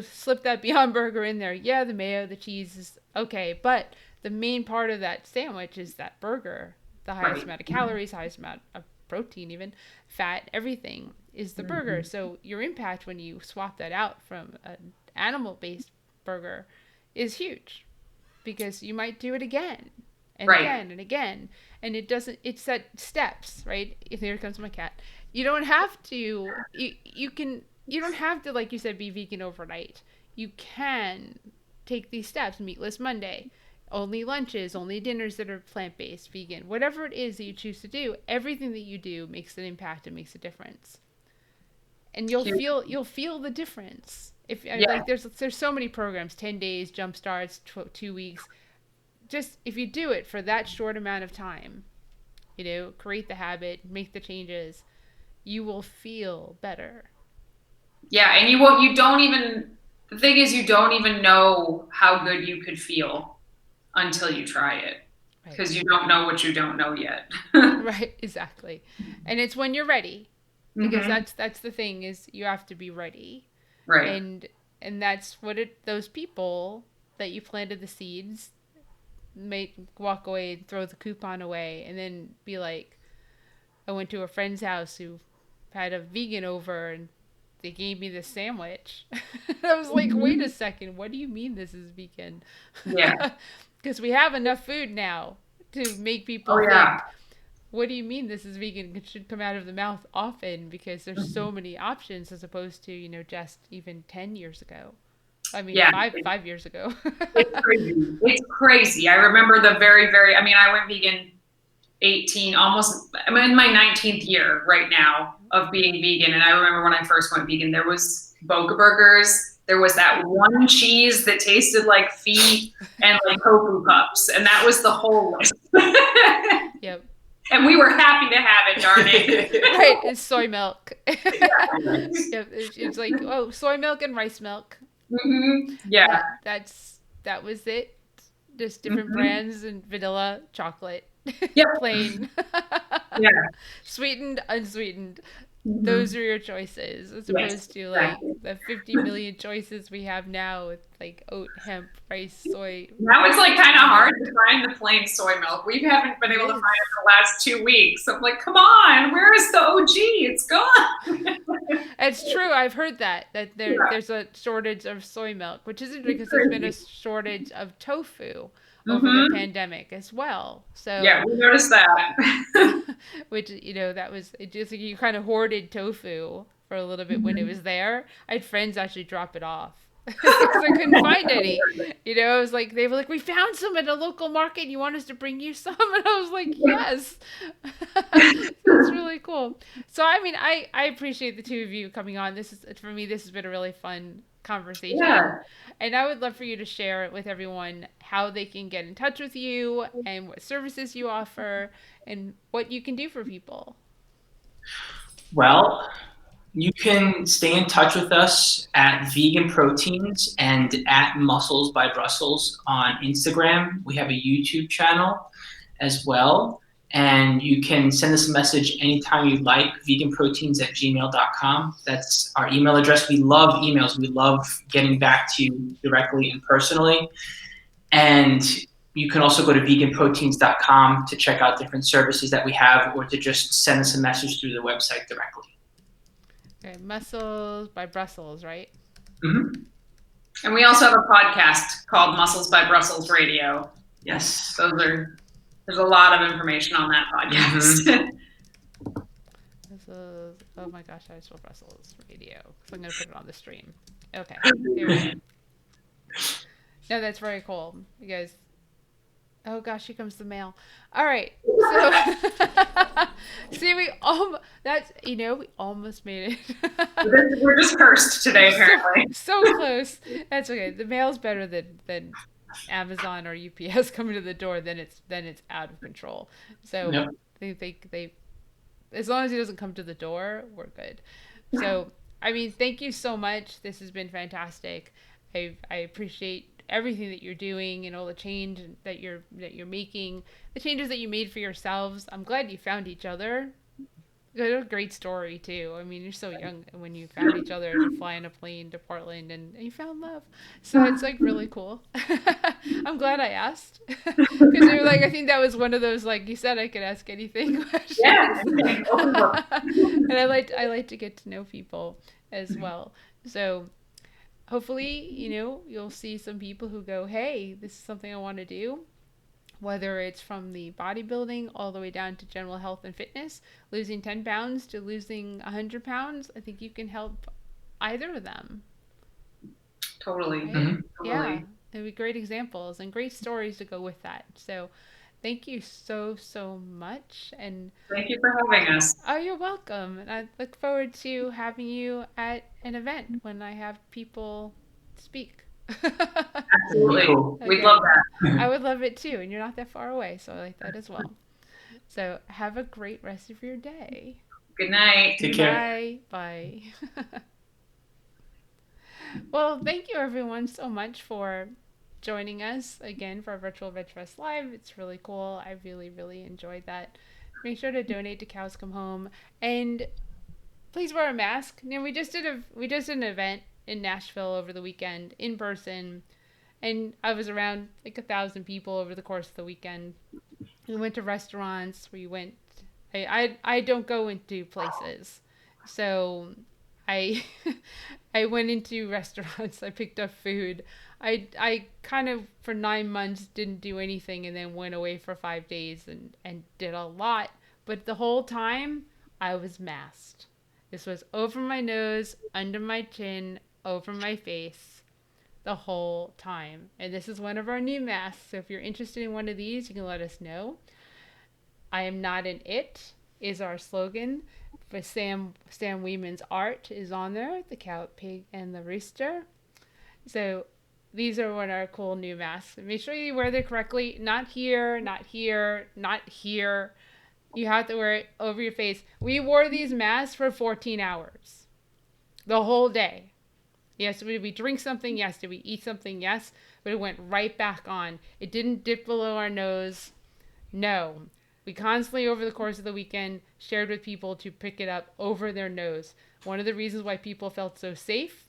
slip that Beyond Burger in there. Yeah, the mayo, the cheese is okay, but the main part of that sandwich is that burger. The highest amount of calories, highest amount of protein, even fat, everything is the burger. So your impact when you swap that out from an animal-based burger is huge, because you might do it again and again and again, and it's that steps, right? Here comes my cat. You don't have to you don't have to, like you said, be vegan overnight. You can take these steps. Meatless Monday, only lunches, only dinners that are plant-based, vegan, whatever it is that you choose to do. Everything that you do makes an impact and makes a difference, and you'll feel the difference. If like there's so many programs, 10 days, jump starts, 2 weeks. Just if you do it for that short amount of time, create the habit, make the changes, you will feel better. Yeah, and you don't even, the thing is, you don't even know how good you could feel until you try it, because you don't know what you don't know yet. Right, exactly. And it's when you're ready, because that's the thing, is you have to be ready. Right. And that's what those people that you planted the seeds may walk away and throw the coupon away and then be like, I went to a friend's house who had a vegan over and they gave me this sandwich. I was like, wait a second, what do you mean this is vegan? Yeah. Because we have enough food now to make people think, what do you mean this is vegan? It should come out of the mouth often, because there's so many options, as opposed to, just even 10 years ago. I mean, 5 years ago. It's crazy. It's crazy. I remember the I went vegan 18, I'm in my 19th year right now of being vegan. And I remember when I first went vegan, there was Boca burgers. There was that one cheese that tasted like feet, and like tofu cups. And that was the whole list. Yep. And we were happy to have it, darn it. Right, it's soy milk. Yep, it's like, soy milk and rice milk. Yeah. That was it. Just different brands and vanilla, chocolate. Yep. Plain. Yeah. Sweetened, unsweetened. Those are your choices, as opposed to like the 50 million choices we have now with like oat, hemp, rice, soy. Now it's like kind of hard to find the plain soy milk. We haven't been able to find it for the last 2 weeks. I'm like, come on, where is the OG? It's gone. It's true. I've heard that there's a shortage of soy milk, which isn't because there's been a shortage of tofu over the pandemic as well. So yeah, we noticed that. Which, that was it, just like you kind of hoarded tofu for a little bit when it was there. I had friends actually drop it off because I couldn't find any. I was like, they were like, we found some at a local market. You want us to bring you some? And I was like, yes. That's really cool. So, I mean, I appreciate the two of you coming on. For me, this has been a really fun conversation. Yeah. And I would love for you to share with everyone how they can get in touch with you and what services you offer and what you can do for people. Well, you can stay in touch with us at VeganProteins and at Muscles by Brussels on Instagram. We have a YouTube channel as well. And you can send us a message anytime you'd like, veganproteins@gmail.com. That's our email address. We love emails. We love getting back to you directly and personally. And you can also go to veganproteins.com to check out different services that we have, or to just send us a message through the website directly. Okay, Muscles by Brussels, right? Mm-hmm. And we also have a podcast called Muscles by Brussels Radio. Yes. There's a lot of information on that podcast. Oh my gosh, I spelled Brussels Radio. So I'm going to put it on the stream. Okay, here we go. No, that's very cool. You guys. Oh gosh, here comes the mail. All right. So see, we almost made it. We're just cursed today, apparently. So close. That's okay. The mail's better than Amazon or UPS coming to the door. Then it's out of control. So they as long as he doesn't come to the door, we're good. So I mean, thank you so much. This has been fantastic. I appreciate everything that you're doing and all the change that you're making, the changes that you made for yourselves. I'm glad you found each other. It's a great story too. I mean, you're so young when you found each other to fly in a plane to Portland and you found love. So it's like really cool. I'm glad I asked because you're like, I think that was one of those, like you said, I could ask anything questions. Yeah. And I like to get to know people as well. So hopefully, you'll see some people who go, hey, this is something I want to do. Whether it's from the bodybuilding all the way down to general health and fitness, losing 10 pounds to losing 100 pounds, I think you can help either of them. Totally. Right? Mhm. Yeah. Totally. It'd be great examples and great stories to go with that. So thank you so, so much. And Thank you for having us. oh, you're welcome. And I look forward to having you at an event when I have people speak. Absolutely. Cool. We'd Okay. love that. I would love it too, and you're not that far away, so I like that as well. So have a great rest of your day. Good night. Take care. Bye. Well, thank you everyone so much for joining us again for our virtual Veg Fest Live. It's really cool. I really, really enjoyed that. Make sure to donate to Cows Come Home, and please wear a mask. We just did an event in Nashville over the weekend in person, and I was around like 1,000 people over the course of the weekend. We went to restaurants. I don't go into places, so I I went into restaurants. I picked up food. I kind of for 9 months didn't do anything and then went away for 5 days and did a lot. But the whole time I was masked. This was over my nose, under my chin, over my face the whole time. And this is one of our new masks. So if you're interested in one of these, you can let us know. I am not an it is our slogan. For Sam Weeman's art is on there, the cow, pig, and the rooster. So these are one of our cool new masks. Make sure you wear them correctly. Not here, not here, not here. You have to wear it over your face. We wore these masks for 14 hours. The whole day. Yes, did we drink something? Yes. Did we eat something? Yes. But it went right back on. It didn't dip below our nose. No. We constantly, over the course of the weekend, shared with people to pick it up over their nose. One of the reasons why people felt so safe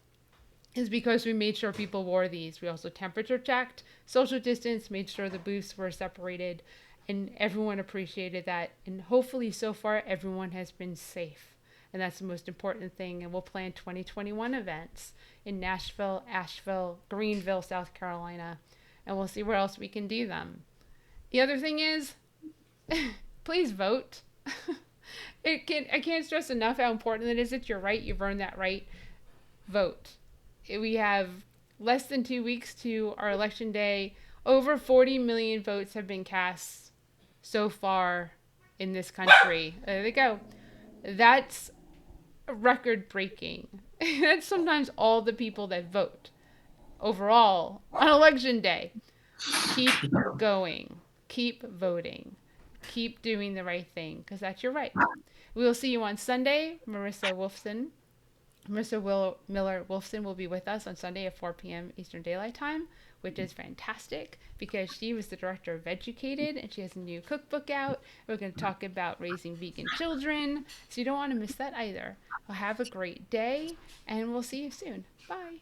is because we made sure people wore these. We also temperature checked, social distance, made sure the booths were separated, and everyone appreciated that. And hopefully so far everyone has been safe. And that's the most important thing. And we'll plan 2021 events in Nashville, Asheville, Greenville, South Carolina, and we'll see where else we can do them. The other thing is, please vote. I can't stress enough how important it is. It's your right. You've earned that right. Vote. We have less than 2 weeks to our election day. Over 40 million votes have been cast so far in this country. There they go. That's record breaking. That's sometimes all the people that vote overall on election day. Keep going. Keep voting. Keep doing the right thing because that's your right. We will see you on Sunday. Marissa Miller Wolfson will be with us on Sunday at 4 p.m. Eastern Daylight Time, which is fantastic because she was the director of Educated and she has a new cookbook out. We're going to talk about raising vegan children, so you don't want to miss that either. Well, have a great day and we'll see you soon. Bye.